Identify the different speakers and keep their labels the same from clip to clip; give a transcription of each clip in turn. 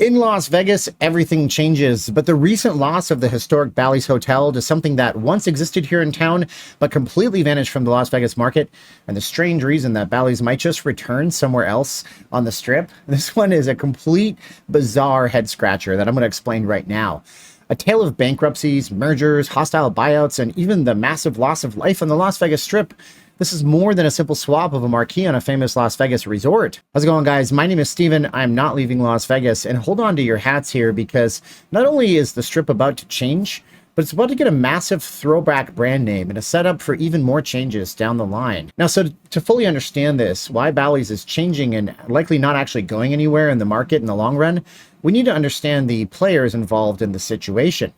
Speaker 1: In Las Vegas, everything changes, but the recent loss of the historic Bally's Hotel to something that once existed here in town, but completely vanished from the Las Vegas market, and the strange reason that Bally's might just return somewhere else on the Strip, this one is a complete bizarre head-scratcher that I'm going to explain right now. A tale of bankruptcies, mergers, hostile buyouts, and even the massive loss of life on the Las Vegas Strip. This is more than a simple swap of a marquee on a famous Las Vegas resort. How's it going, guys? My name is Steven. I'm not leaving Las Vegas, and hold on to your hats here because not only is the Strip about to change, but it's about to get a massive throwback brand name and a setup for even more changes down the line. Now, so to fully understand this, why Bally's is changing and likely not actually going anywhere in the market in the long run, we need to understand the players involved in the situation.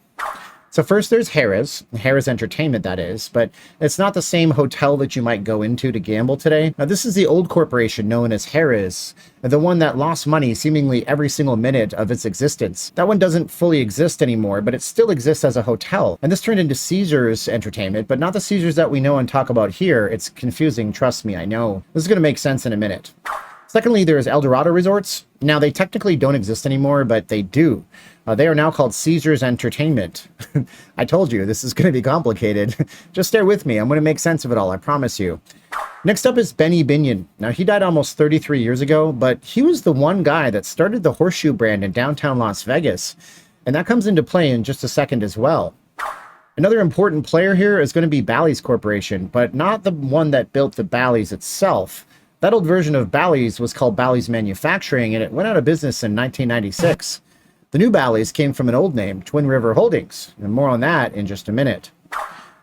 Speaker 1: So first there's Harrah's Entertainment, that is, but it's not the same hotel that you might go into to gamble today. Now this is the old corporation known as Harrah's, the one that lost money seemingly every single minute of its existence. That one doesn't fully exist anymore, but it still exists as a hotel. And this turned into Caesars Entertainment, but not the Caesars that we know and talk about here. It's confusing, trust me, I know. This is going to make sense in a minute. Secondly, there's Dorado Resorts. Now, they technically don't exist anymore, but they do. They are now called Caesars Entertainment. I told you, this is going to be complicated. Just stay with me. I'm going to make sense of it all, I promise you. Next up is Binyan. Now, he died almost 33 years ago, but he was the one guy that started the Horseshoe brand in downtown Las Vegas. And that comes into play in just a second as well. Another important player here is going to be Bally's Corporation, but not the one that built the Bally's itself. That old version of Bally's was called Bally's Manufacturing, and it went out of business in 1996. The new Bally's came from an old name, Twin River Holdings, and more on that in just a minute.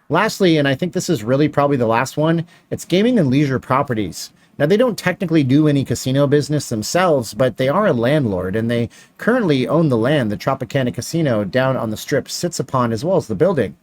Speaker 1: Lastly, and I think this is really probably the last one, it's Gaming and Leisure Properties. Now, they don't technically do any casino business themselves, but they are a landlord, and they currently own the land the Tropicana Casino down on the Strip sits upon, as well as the building.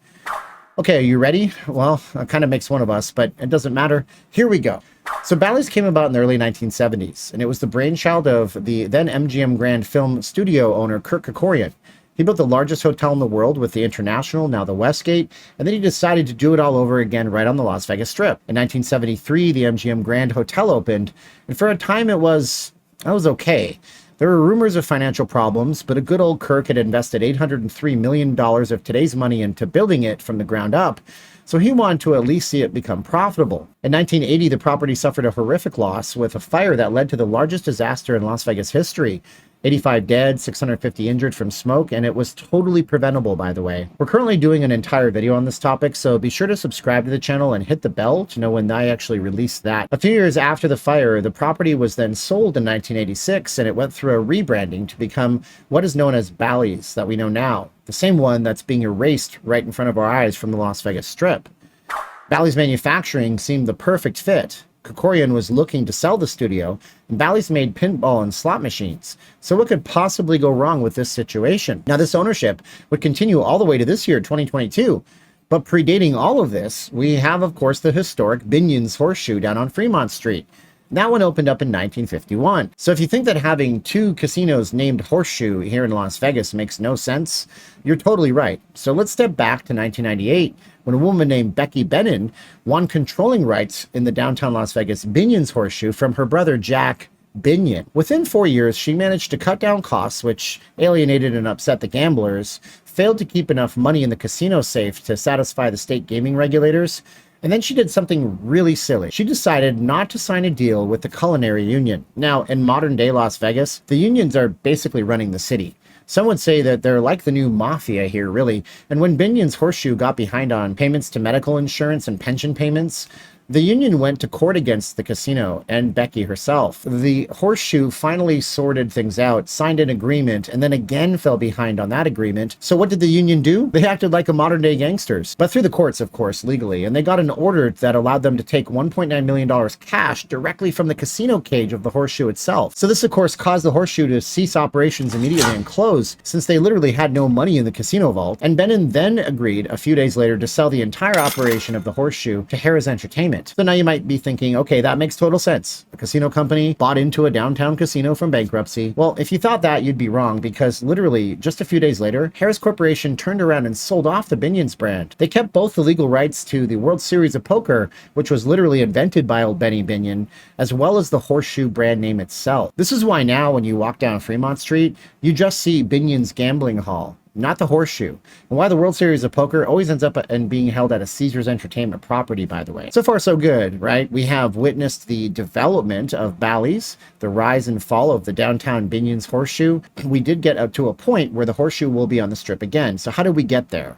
Speaker 1: Okay, are you ready? Well, it kind of makes one of us, but it doesn't matter. Here we go. So Bally's came about in the early 1970s, and it was the brainchild of the then MGM Grand Film Studio owner Kirk Kerkorian. He built the largest hotel in the world with the International, now the Westgate, and then he decided to do it all over again right on the Las Vegas Strip. In 1973, the MGM Grand Hotel opened, and for a time it was okay. There were rumors of financial problems, but a good old Kirk had invested $803 million of today's money into building it from the ground up, so he wanted to at least see it become profitable. In 1980, the property suffered a horrific loss with a fire that led to the largest disaster in Las Vegas history. 85 dead, 650 injured from smoke, and it was totally preventable, by the way. We're currently doing an entire video on this topic, so be sure to subscribe to the channel and hit the bell to know when I actually release that. A few years after the fire, the property was then sold in 1986, and it went through a rebranding to become what is known as Bally's that we know now, the same one that's being erased right in front of our eyes from the Las Vegas Strip. Bally's Manufacturing seemed the perfect fit. Kerkorian was looking to sell the studio, and Bally's made pinball and slot machines. So what could possibly go wrong with this situation? Now, this ownership would continue all the way to this year, 2022. But predating all of this, we have, of course, the historic Binions Horseshoe down on Fremont Street. That one opened up in 1951. So if you think that having two casinos named Horseshoe here in Las Vegas makes no sense, you're totally right. So let's step back to 1998, when a woman named Becky Bennon won controlling rights in the downtown Las Vegas Binions Horseshoe from her brother Jack Binyan. Within 4 years, she managed to cut down costs, which alienated and upset the gamblers, failed to keep enough money in the casino safe to satisfy the state gaming regulators, and then she did something really silly. She decided not to sign a deal with the Culinary Union. Now, in modern day Las Vegas, the unions are basically running the city. Some would say that they're like the new mafia here, really. And when Binions Horseshoe got behind on payments to medical insurance and pension payments, the union went to court against the casino and Becky herself. The Horseshoe finally sorted things out, signed an agreement, and then again fell behind on that agreement. So what did the union do? They acted like a modern-day gangsters, but through the courts, of course, legally, and they got an order that allowed them to take $1.9 million cash directly from the casino cage of the Horseshoe itself. So this, of course, caused the Horseshoe to cease operations immediately and close, since they literally had no money in the casino vault. And Bennon then agreed a few days later to sell the entire operation of the Horseshoe to Harrah's Entertainment. Entertainment. So now you might be thinking, okay, that makes total sense. A casino company bought into a downtown casino from bankruptcy. Well, if you thought that, you'd be wrong, because literally just a few days later, Harris Corporation turned around and sold off the Binions brand. They kept both the legal rights to the World Series of Poker, which was literally invented by old Benny Binyan, as well as the Horseshoe brand name itself. This is why now when you walk down Fremont Street, you just see Binion's Gambling Hall, not the Horseshoe, and why the World Series of Poker always ends up and being held at a Caesars Entertainment property, by the way. So far, so good, right? We have witnessed the development of Bally's, the rise and fall of the downtown Binions Horseshoe. We did get up to a point where the Horseshoe will be on the Strip again. So how did we get there?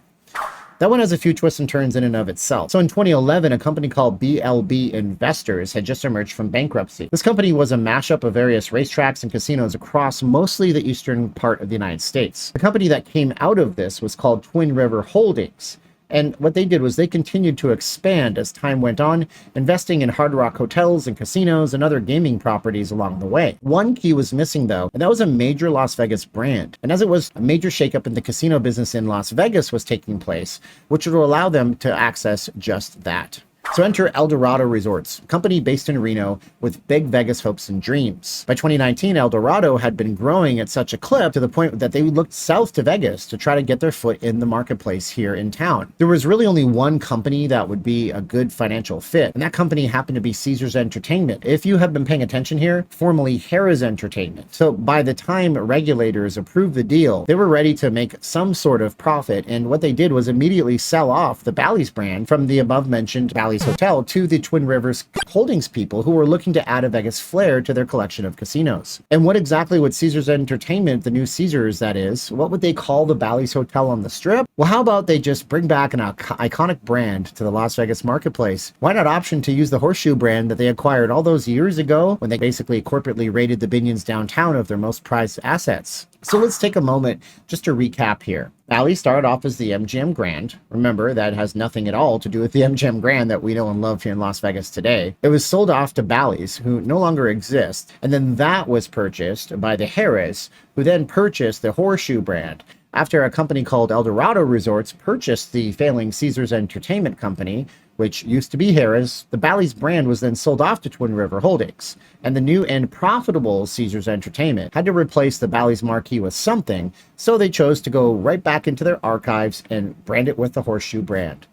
Speaker 1: That one has a few twists and turns in and of itself. So in 2011, a company called Blvd Investors had just emerged from bankruptcy. This company was a mashup of various racetracks and casinos across mostly the eastern part of the United States. The company that came out of this was called Twin River Holdings. And what they did was they continued to expand as time went on, investing in Hard Rock hotels and casinos and other gaming properties along the way. One key was missing, though, and that was a major Las Vegas brand. And as it was, a major shakeup in the casino business in Las Vegas was taking place, which would allow them to access just that. So enter Dorado Resorts, a company based in Reno with big Vegas hopes and dreams. By 2019, Dorado had been growing at such a clip to the point that they looked south to Vegas to try to get their foot in the marketplace here in town. There was really only one company that would be a good financial fit, and that company happened to be Caesars Entertainment. If you have been paying attention here, formerly Harris Entertainment. So by the time regulators approved the deal, they were ready to make some sort of profit, and what they did was immediately sell off the Bally's brand from the above-mentioned Bally's Hotel to the Twin Rivers Holdings people who were looking to add a Vegas flair to their collection of casinos. And what exactly would Caesars Entertainment, the new Caesars that is, what would they call the Bally's Hotel on the Strip? Well, how about they just bring back an iconic brand to the Las Vegas marketplace? Why not option to use the Horseshoe brand that they acquired all those years ago when they basically corporately raided the Binions downtown of their most prized assets? So let's take a moment just to recap here. Bally started off as the MGM Grand. Remember, that has nothing at all to do with the MGM Grand that we know and love here in Las Vegas today. It was sold off to Bally's, who no longer exist, and then that was purchased by the Harris, who then purchased the Horseshoe brand. After a company called Dorado Resorts purchased the failing Caesars Entertainment Company, which used to be Harris, the Bally's brand was then sold off to Twin River Holdings, and the new and profitable Caesars Entertainment had to replace the Bally's marquee with something, so they chose to go right back into their archives and brand it with the Horseshoe brand.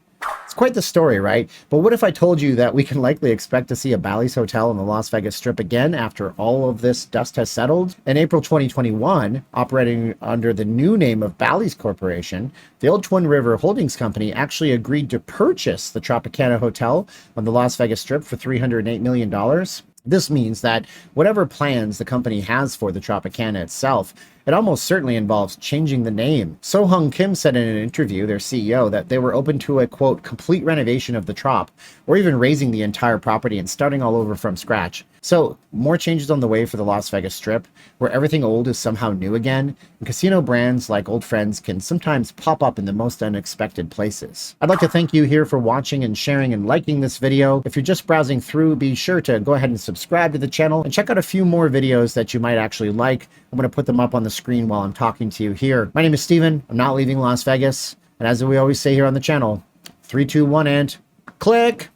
Speaker 1: It's quite the story, right? But what if I told you that we can likely expect to see a Bally's hotel on the Las Vegas Strip again after all of this dust has settled? In April 2021, operating under the new name of Bally's Corporation, the old Twin River Holdings Company actually agreed to purchase the Tropicana Hotel on the Las Vegas Strip for $308 million. This means that whatever plans the company has for the Tropicana itself, it almost certainly involves changing the name. So-Hung Kim said in an interview, their CEO, that they were open to a, quote, complete renovation of the Trop, or even raising the entire property and starting all over from scratch. So, more changes on the way for the Las Vegas Strip, where everything old is somehow new again, and casino brands like old friends can sometimes pop up in the most unexpected places. I'd like to thank you here for watching and sharing and liking this video. If you're just browsing through, be sure to go ahead and subscribe to the channel and check out a few more videos that you might actually like. I'm going to put them up on the screen while I'm talking to you here. My name is Steven. I'm not leaving Las Vegas. And as we always say here on the channel, 3, 2, 1, and click!